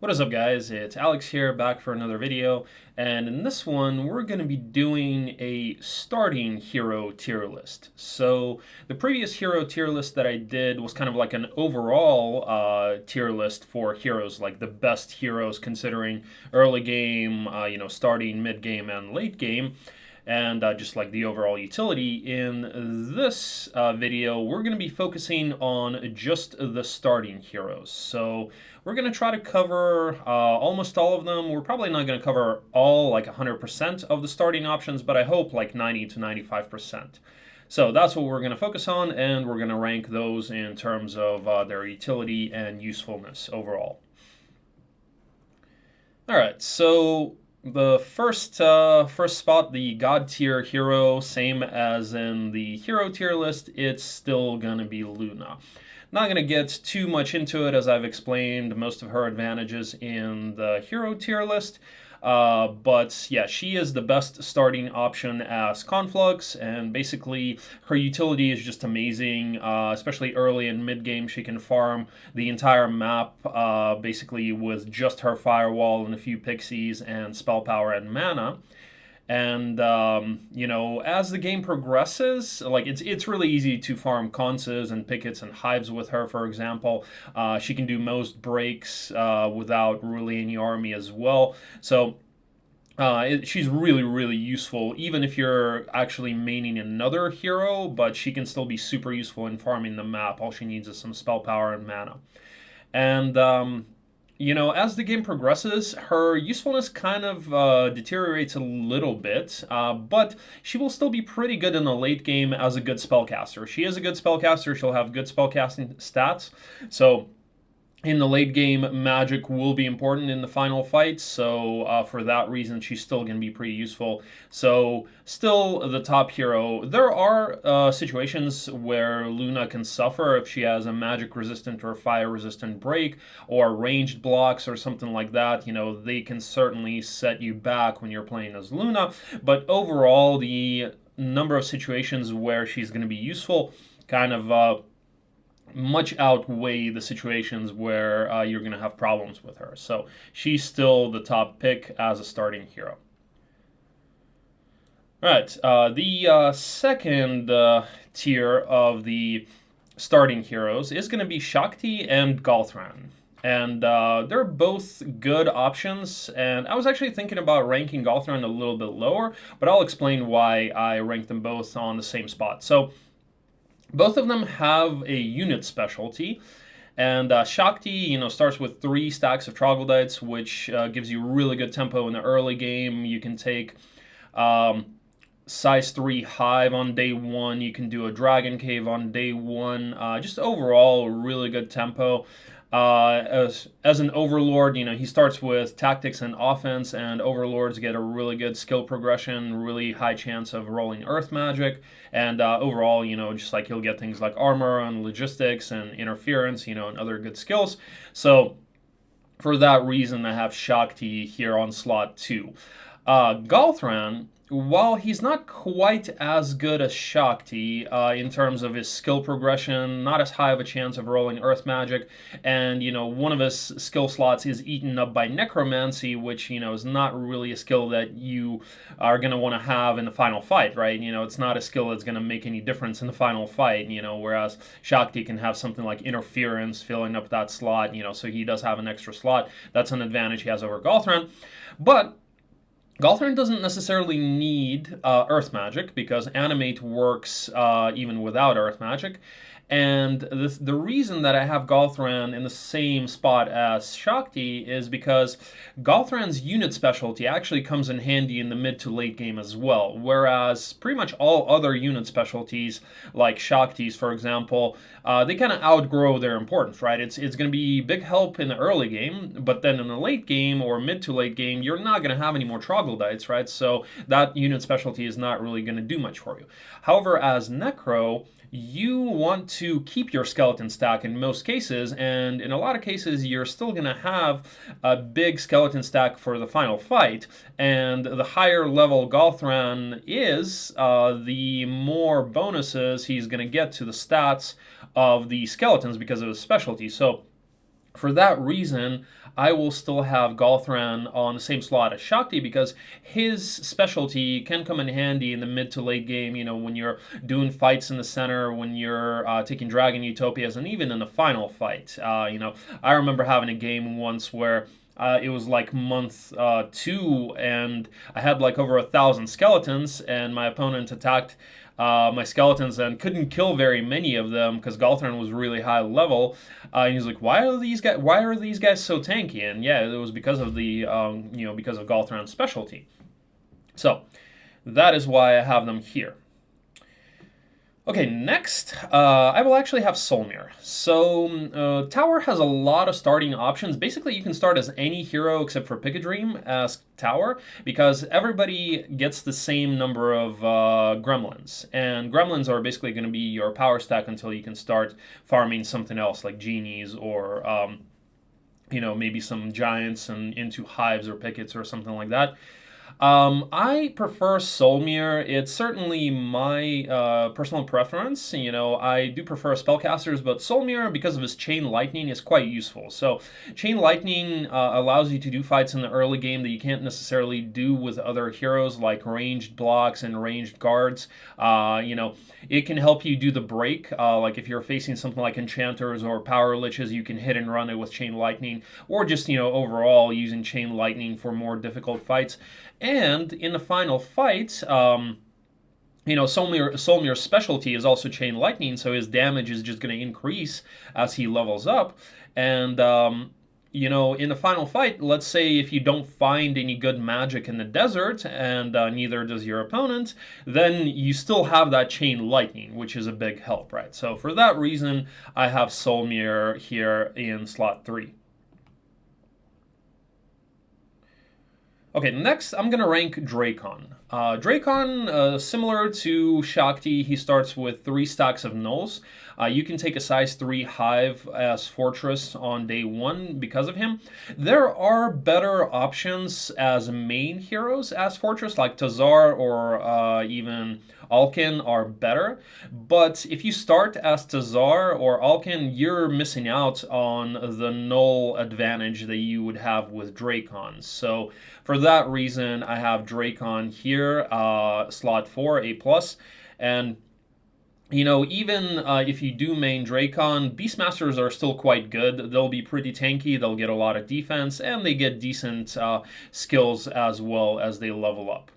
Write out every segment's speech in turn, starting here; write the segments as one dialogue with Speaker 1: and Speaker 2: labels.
Speaker 1: What is up, guys? It's Alex here, back for another video, and in this one we're going to be doing a starting hero tier list. So the previous hero tier list that I did was kind of like an overall tier list for heroes, like the best heroes considering early game, starting, mid game, and late game. And just like the overall utility. In this video, we're going to be focusing on just the starting heroes. So we're going to try to cover almost all of them. We're probably not going to cover all, like 100% of the starting options, but I hope like 90 to 95%. So that's what we're going to focus on, and we're going to rank those in terms of their utility and usefulness overall. All right, so the first spot, the God tier hero, same as in the hero tier list, it's still gonna be Luna. Not gonna get too much into it, as I've explained most of her advantages in the hero tier list. But yeah, she is the best starting option as Conflux, and basically her utility is just amazing, especially early and mid game. She can farm the entire map basically with just her Firewall and a few pixies and spell power and mana. And as the game progresses, like it's really easy to farm conses and pickets and hives with her. For example, she can do most breaks without really any army as well. So she's really, really useful, even if you're actually maining another hero, but she can still be super useful in farming the map. All she needs is some spell power and mana. And as the game progresses, her usefulness kind of deteriorates a little bit, but she will still be pretty good in the late game as a good spellcaster. She is a good spellcaster. She'll have good spellcasting stats. So in the late game, magic will be important in the final fight, so for that reason, she's still going to be pretty useful. So, still the top hero. There are situations where Luna can suffer if she has a magic resistant or fire resistant break, or ranged blocks or something like that. They can certainly set you back when you're playing as Luna, but overall, the number of situations where she's going to be useful kind of much outweigh the situations where you're going to have problems with her. So she's still the top pick as a starting hero. All right, the second tier of the starting heroes is going to be Shakti and Galthran. And they're both good options, and I was actually thinking about ranking Galthran a little bit lower, but I'll explain why I rank them both on the same spot. So both of them have a unit specialty, and Shakti, starts with 3 stacks of troglodytes, which gives you really good tempo in the early game. You can take size 3 hive on day 1. You can do a dragon cave on day 1. Just overall, really good tempo. As an overlord, he starts with tactics and offense, and overlords get a really good skill progression, really high chance of rolling earth magic, and overall, just like he'll get things like armor and logistics and interference, and other good skills. So for that reason, I have Shakti here on slot 2. Galthran, while he's not quite as good as Shakti in terms of his skill progression, not as high of a chance of rolling earth magic, and one of his skill slots is eaten up by necromancy, which is not really a skill that you are going to want to have in the final fight, right? It's not a skill that's going to make any difference in the final fight, whereas Shakti can have something like interference filling up that slot, so he does have an extra slot. That's an advantage he has over Galthran. But Galthran doesn't necessarily need Earth Magic, because Animate works even without Earth Magic. And the reason that I have Galthran in the same spot as Shakti is because Galthran's unit specialty actually comes in handy in the mid to late game as well, whereas pretty much all other unit specialties, like Shakti's, for example, they kind of outgrow their importance, right? It's going to be big help in the early game, but then in the late game or mid to late game, you're not going to have any more troglodytes, right? So that unit specialty is not really going to do much for you. However, as Necro, you want to keep your skeleton stack in most cases, and in a lot of cases you're still going to have a big skeleton stack for the final fight, and the higher level Galthran is, the more bonuses he's going to get to the stats of the skeletons because of his specialty. So for that reason, I will still have Galthran on the same slot as Shakti because his specialty can come in handy in the mid to late game, when you're doing fights in the center, when you're taking Dragon Utopias, and even in the final fight. I remember having a game once where it was like month 2, and I had like over 1,000 skeletons, and my opponent attacked my skeletons and couldn't kill very many of them because Galthran was really high level. And he's like, "Why are these guys so tanky?" And yeah, it was because of the because of Galthran's specialty. So that is why I have them here. Okay, next, I will actually have Solmir. So, Tower has a lot of starting options. Basically, you can start as any hero except for Pick a Dream as Tower, because everybody gets the same number of gremlins. And gremlins are basically going to be your power stack until you can start farming something else, like genies or, maybe some giants and into hives or pickets or something like that. I prefer Solmir. It's certainly my personal preference. I do prefer spellcasters, but Solmir, because of his Chain Lightning, is quite useful. So, Chain Lightning allows you to do fights in the early game that you can't necessarily do with other heroes, like ranged blocks and ranged guards. It can help you do the break. Like if you're facing something like enchanters or power liches, you can hit and run it with Chain Lightning, or just overall using Chain Lightning for more difficult fights. And in the final fight, Solmir's specialty is also Chain Lightning, so his damage is just going to increase as he levels up. And, in the final fight, let's say if you don't find any good magic in the desert, and neither does your opponent, then you still have that Chain Lightning, which is a big help, right? So for that reason, I have Solmir here in slot 3. Okay, next I'm going to rank Drakon. Drakon, similar to Shakti, he starts with 3 stacks of nulls. You can take a size 3 hive as fortress on day 1 because of him. There are better options as main heroes as fortress, like Tazar or even Alkin are better. But if you start as Tazar or Alkin, you're missing out on the null advantage that you would have with Drakon. So for that reason, I have Drakon here, slot 4, A+. And even if you do main Drakon, Beastmasters are still quite good. They'll be pretty tanky, they'll get a lot of defense, and they get decent skills as well as they level up.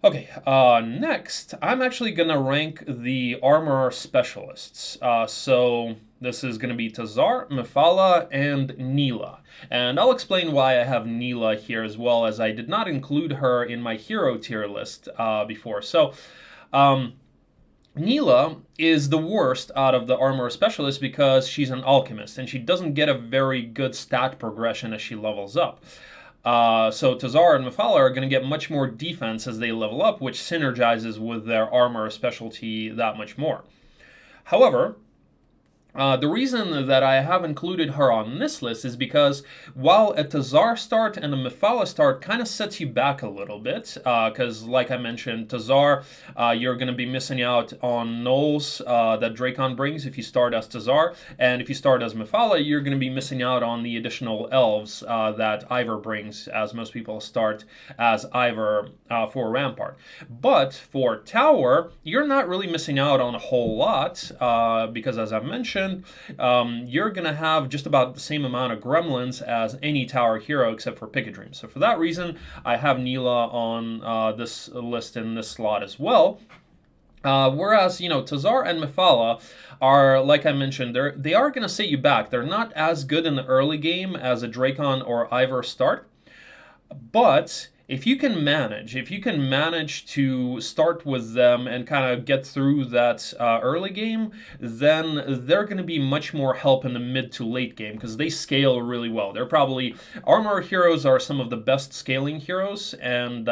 Speaker 1: Okay, next, I'm actually going to rank the armor specialists. So this is going to be Tazar, Mephala, and Neela. And I'll explain why I have Neela here as well, as I did not include her in my hero tier list before. So, Neela is the worst out of the armor specialists because she's an alchemist, and she doesn't get a very good stat progression as she levels up. So Tazar and Mephala are going to get much more defense as they level up, which synergizes with their armor specialty that much more. However, the reason that I have included her on this list is because while a Tazar start and a Mephala start kind of sets you back a little bit, because like I mentioned, Tazar, you're going to be missing out on nulls that Drakon brings if you start as Tazar, and if you start as Mephala, you're going to be missing out on the additional elves that Ivor brings, as most people start as Ivor for Rampart. But for Tower, you're not really missing out on a whole lot, because as I mentioned, you're going to have just about the same amount of gremlins as any tower hero except for Pick a Dream. So for that reason, I have Neela on this list in this slot as well. Whereas, Tazar and Mephala are, like I mentioned, they are going to set you back. They're not as good in the early game as a Drakon or Ivor start, but if you can manage to start with them and kind of get through that early game, then they're going to be much more help in the mid to late game because they scale really well. They're probably, armor heroes are some of the best scaling heroes, and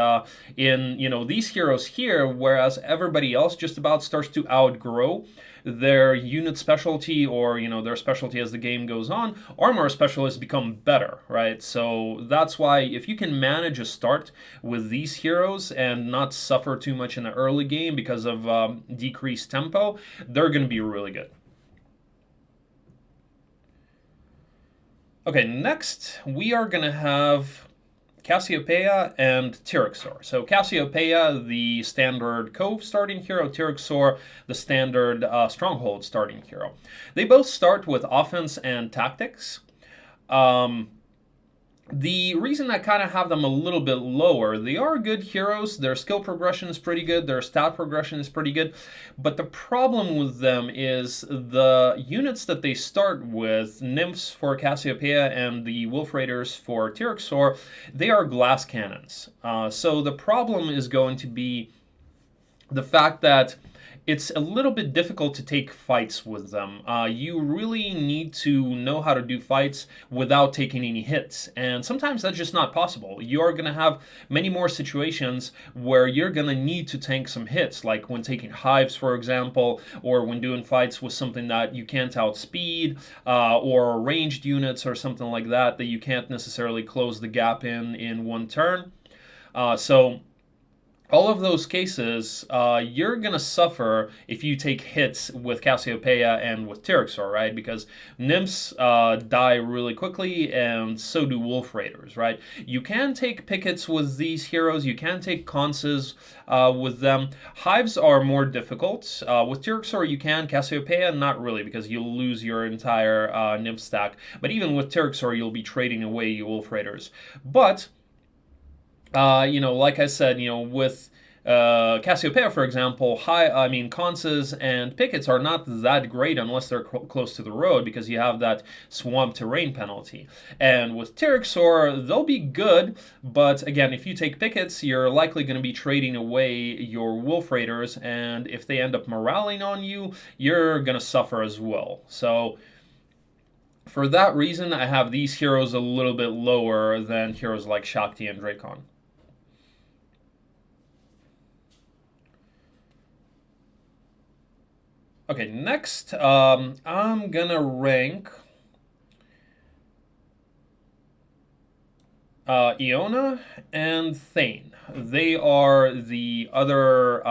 Speaker 1: in these heroes here, whereas everybody else just about starts to outgrow their unit specialty or their specialty as the game goes on, armor specialists become better, right? So that's why if you can manage a start with these heroes and not suffer too much in the early game because of decreased tempo, they're going to be really good. Okay, next we are going to have Cassiopeia and Tyrixor. So Cassiopeia, the standard Cove starting hero, Tyrixor, the standard Stronghold starting hero. They both start with offense and tactics. Um, the reason I kind of have them a little bit lower, they are good heroes. Their skill progression is pretty good. Their stat progression is pretty good. But the problem with them is the units that they start with, Nymphs for Cassiopeia and the Wolf Raiders for Tyrixor, they are glass cannons. So the problem is going to be the fact that it's a little bit difficult to take fights with them. You really need to know how to do fights without taking any hits, and sometimes that's just not possible. You're going to have many more situations where you're going to need to tank some hits, like when taking hives, for example, or when doing fights with something that you can't outspeed, or ranged units or something like that that you can't necessarily close the gap in one turn. So all of those cases, you're going to suffer if you take hits with Cassiopeia and with Tyrixor, right? Because Nymphs die really quickly, and so do Wolf Raiders, right? You can take Pickets with these heroes. You can take Conses with them. Hives are more difficult. With Tyrixor, you can. Cassiopeia, not really, because you'll lose your entire Nymph stack. But even with Tyrixor, you'll be trading away your Wolf Raiders. But like I said, with Cassiopeia, for example, Conses and Pickets are not that great unless they're close to the road, because you have that swamp terrain penalty. And with Tyrixor, they'll be good, but again, if you take Pickets, you're likely going to be trading away your Wolf Raiders, and if they end up moraling on you, you're going to suffer as well. So for that reason, I have these heroes a little bit lower than heroes like Shakti and Drakon. Okay, next, I'm gonna rank Iona and Thane. They are the other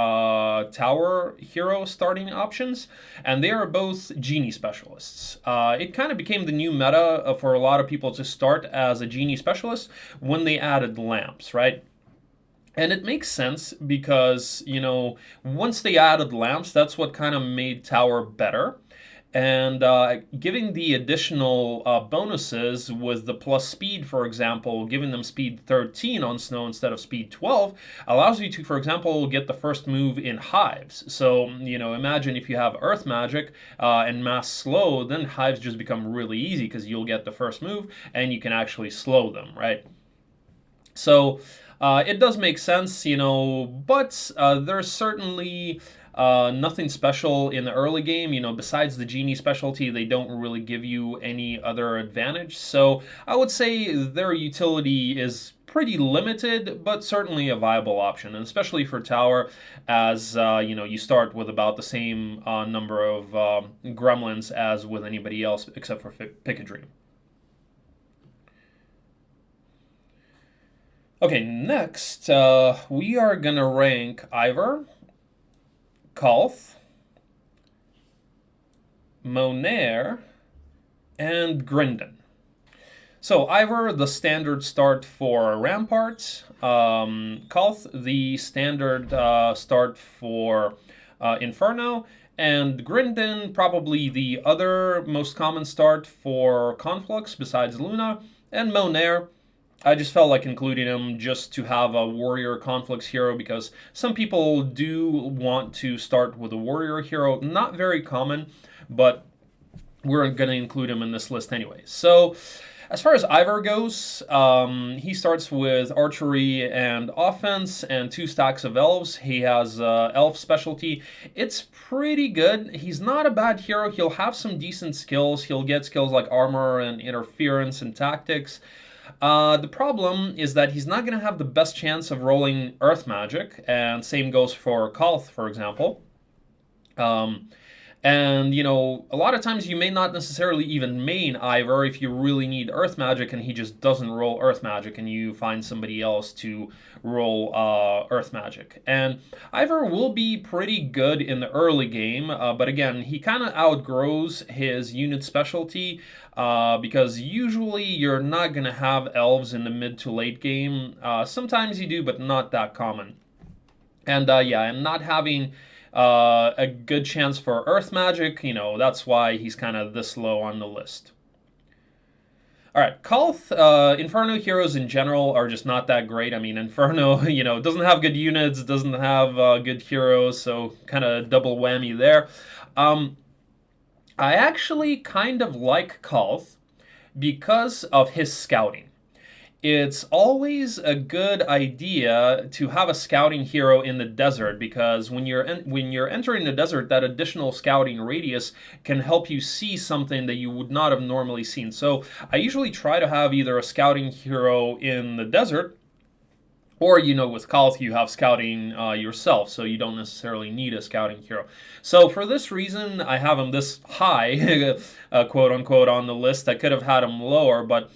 Speaker 1: tower hero starting options, and they are both Genie specialists. It kind of became the new meta for a lot of people to start as a Genie specialist when they added lamps, right? And it makes sense because, once they added lamps, that's what kind of made Tower better. And giving the additional bonuses with the plus speed, for example, giving them speed 13 on snow instead of speed 12, allows you to, for example, get the first move in hives. So, imagine if you have earth magic and mass slow, then hives just become really easy because you'll get the first move and you can actually slow them, right? So it does make sense, but there's certainly nothing special in the early game. Besides the Genie specialty, they don't really give you any other advantage. So I would say their utility is pretty limited, but certainly a viable option, and especially for Tower, as you start with about the same number of gremlins as with anybody else except for Pick a Dream. Okay, next, we are going to rank Ivor, Kalth, Monair, and Grindon. So Ivor, the standard start for Rampart. Kalth, the standard start for Inferno. And Grindon, probably the other most common start for Conflux besides Luna. And Monair, I just felt like including him just to have a warrior conflicts hero, because some people do want to start with a warrior hero. Not very common, but we're going to include him in this list anyway. So as far as Ivor goes, he starts with archery and offense and 2 stacks of elves. He has elf specialty. It's pretty good. He's not a bad hero. He'll have some decent skills. He'll get skills like armor and interference and tactics. The problem is that he's not going to have the best chance of rolling earth magic, and same goes for Kalth, for example. And, a lot of times you may not necessarily even main Ivor if you really need Earth Magic and he just doesn't roll Earth Magic and you find somebody else to roll Earth Magic. And Ivor will be pretty good in the early game, but again, he kind of outgrows his unit specialty because usually you're not going to have elves in the mid to late game. Sometimes you do, but not that common. And and not having a good chance for Earth Magic, that's why he's kind of this low on the list. All right, Kalth, Inferno heroes in general are just not that great. I mean, Inferno, doesn't have good units, doesn't have good heroes, so kind of double whammy there. I actually kind of like Kalth because of his scouting. It's always a good idea to have a scouting hero in the desert because when you're entering the desert, that additional scouting radius can help you see something that you would not have normally seen. So I usually try to have either a scouting hero in the desert, or, with Kalth, you have scouting yourself, so you don't necessarily need a scouting hero. So for this reason, I have him this high, quote-unquote, on the list. I could have had him lower, but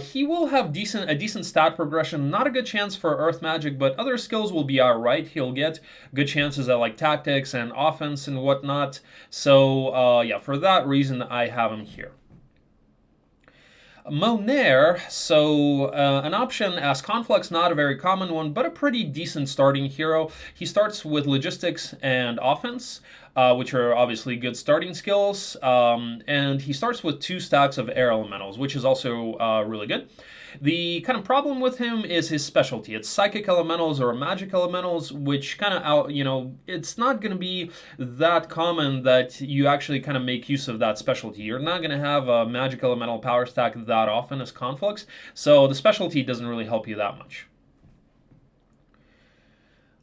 Speaker 1: he will have a decent stat progression. Not a good chance for Earth Magic, but other skills will be all right. He'll get good chances at, like, tactics and offense and whatnot. So, for that reason, I have him here. Monair, so an option as Conflux, not a very common one, but a pretty decent starting hero. He starts with logistics and offense, which are obviously good starting skills, and he starts with 2 stacks of air elementals, which is also really good. The kind of problem with him is his specialty. It's psychic elementals or magic elementals, which kind of it's not going to be that common that you actually kind of make use of that specialty. You're not going to have a magic elemental power stack that often as Conflux, so the specialty doesn't really help you that much.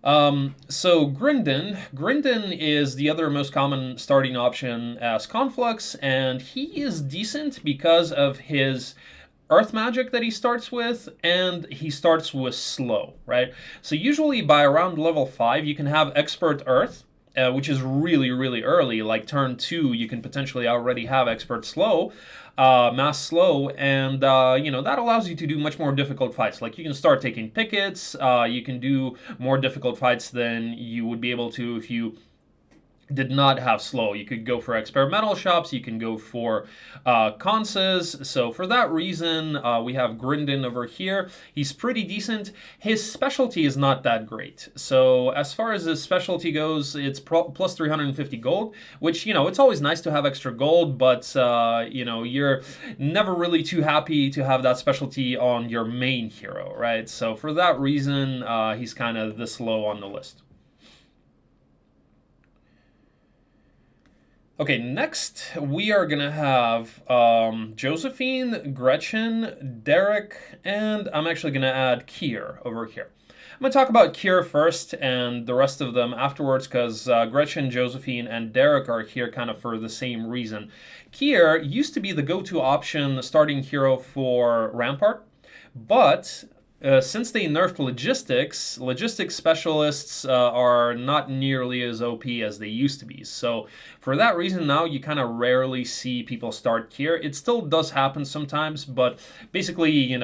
Speaker 1: So Grindin is the other most common starting option as Conflux, and he is decent because of his Earth Magic that he starts with, and he starts with Slow, right? So usually by around level 5, you can have Expert Earth, which is really, really early. Like turn 2, you can potentially already have Expert Slow, Mass Slow, and that allows you to do much more difficult fights. Like you can start taking pickets, you can do more difficult fights than you would be able to if you did not have Slow. You could go for experimental shops, you can go for conses. So for that reason, we have Grindin over here. He's pretty decent. His specialty is not that great. So as far as his specialty goes, it's plus 350 gold, which, it's always nice to have extra gold, but, you're never really too happy to have that specialty on your main hero, right? So for that reason, he's kind of this low on the list. Okay, next we are going to have Josephine, Gretchen, Derek, and I'm actually going to add Kier over here. I'm going to talk about Kier first and the rest of them afterwards because Gretchen, Josephine, and Derek are here kind of for the same reason. Kier used to be the go-to option starting hero for Rampart, but since they nerfed logistics specialists are not nearly as OP as they used to be. So for that reason, now you kind of rarely see people start Kier. It still does happen sometimes, but basically,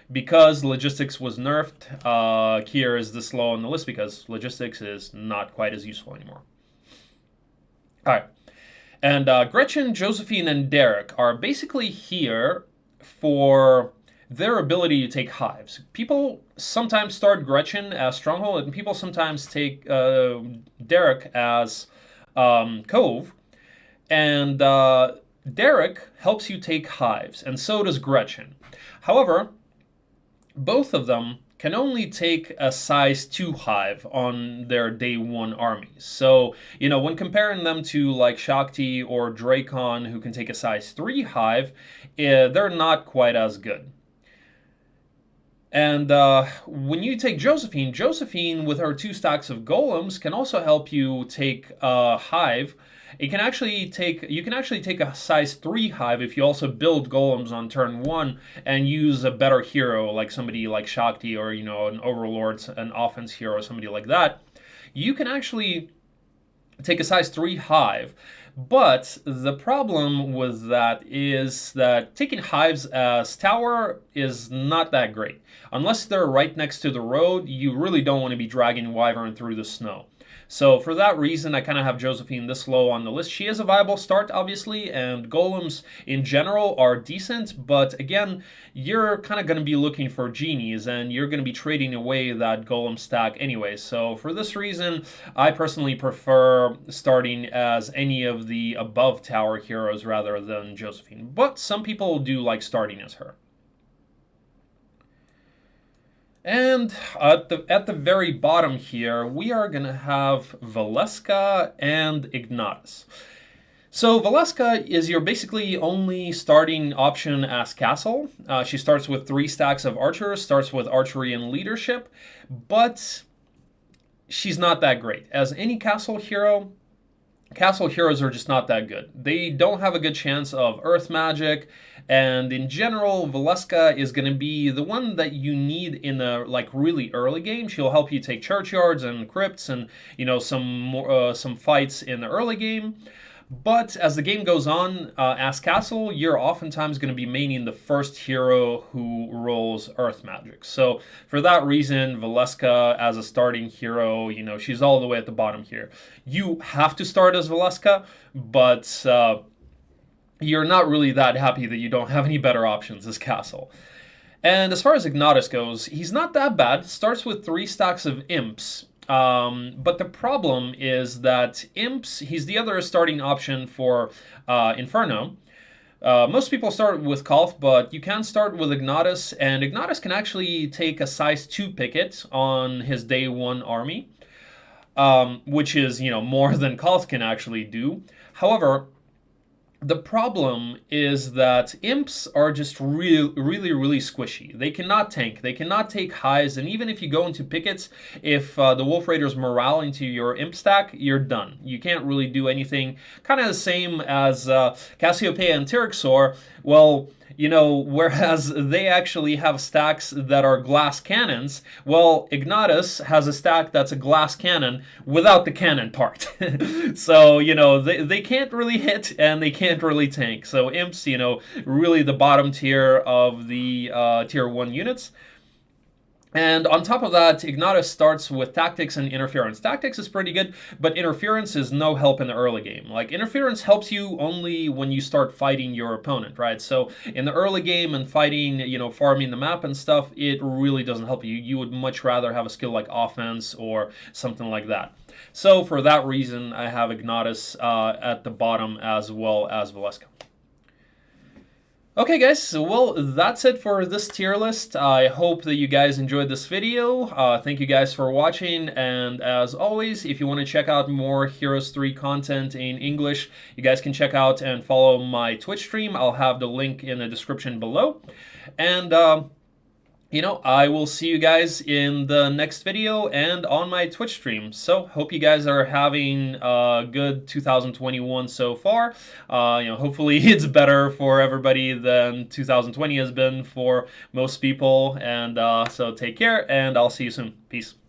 Speaker 1: because logistics was nerfed, Kier is this low on the list because logistics is not quite as useful anymore. All right. And Gretchen, Josephine, and Derek are basically here for their ability to take hives. People sometimes start Gretchen as Stronghold, and people sometimes take Derek as Cove. And Derek helps you take hives, and so does Gretchen. However, both of them can only take a size 2 hive on their day 1 armies. So, when comparing them to like Shakti or Drakon, who can take a size 3 hive, they're not quite as good. And when you take Josephine with her 2 stacks of golems can also help you take a hive. You can actually take a size 3 hive if you also build golems on turn 1 and use a better hero like somebody like Shakti or an Overlord, an offense hero, somebody like that. You can actually take a size 3 hive, But the problem with that is that taking hives as tower is not that great. Unless they're right next to the road, you really don't want to be dragging Wyvern through the snow. So for that reason, I kind of have Josephine this low on the list. She is a viable start, obviously, and golems in general are decent, but again, you're kind of going to be looking for genies, and you're going to be trading away that golem stack anyway. So for this reason, I personally prefer starting as any of the above tower heroes rather than Josephine. But some people do like starting as her. And at the very bottom here, we are going to have Valeska and Ignatus. So Valeska is your basically only starting option as castle. She starts with 3 stacks of archers, starts with archery and leadership, but she's not that great. As any castle hero, castle heroes are just not that good. They don't have a good chance of earth magic, and in general, Valeska is going to be the one that you need in a really early game. She'll help you take churchyards and crypts and some fights in the early game. But as the game goes on, as Castle, you're oftentimes going to be maining the first hero who rolls Earth Magic. So for that reason, Valeska as a starting hero, she's all the way at the bottom here. You have to start as Valeska, but you're not really that happy that you don't have any better options as Castle. And as far as Ignatus goes, he's not that bad. Starts with 3 stacks of Imps. But the problem is that Imps, he's the other starting option for Inferno. Most people start with Kolth, but you can start with Ignatus, and Ignatus can actually take a size 2 picket on his day 1 army, which is, more than Kolth can actually do. However, the problem is that Imps are just really squishy. They cannot tank. They cannot take highs, and even if you go into pickets, if the Wolf Raiders morale into your Imp stack, you're done. You can't really do anything. Kind of the same as Cassiopeia and Tyrixor. Well, whereas they actually have stacks that are glass cannons, well, Ignatus has a stack that's a glass cannon without the cannon part. So, they can't really hit and they can't really tank. So Imps, really the bottom tier of the tier 1 units. And on top of that, Ignatus starts with Tactics and Interference. Tactics is pretty good, but Interference is no help in the early game. Interference helps you only when you start fighting your opponent, right? So in the early game and fighting, farming the map and stuff, it really doesn't help you. You would much rather have a skill like Offense or something like that. So for that reason, I have Ignatus at the bottom as well as Valeska. Okay guys, well that's it for this tier list. I hope that you guys enjoyed this video. Thank you guys for watching, and as always, if you want to check out more Heroes 3 content in English, you guys can check out and follow my Twitch stream. I'll have the link in the description below. And I will see you guys in the next video and on my Twitch stream. So, hope you guys are having a good 2021 so far. Hopefully it's better for everybody than 2020 has been for most people. And so take care, and I'll see you soon. Peace.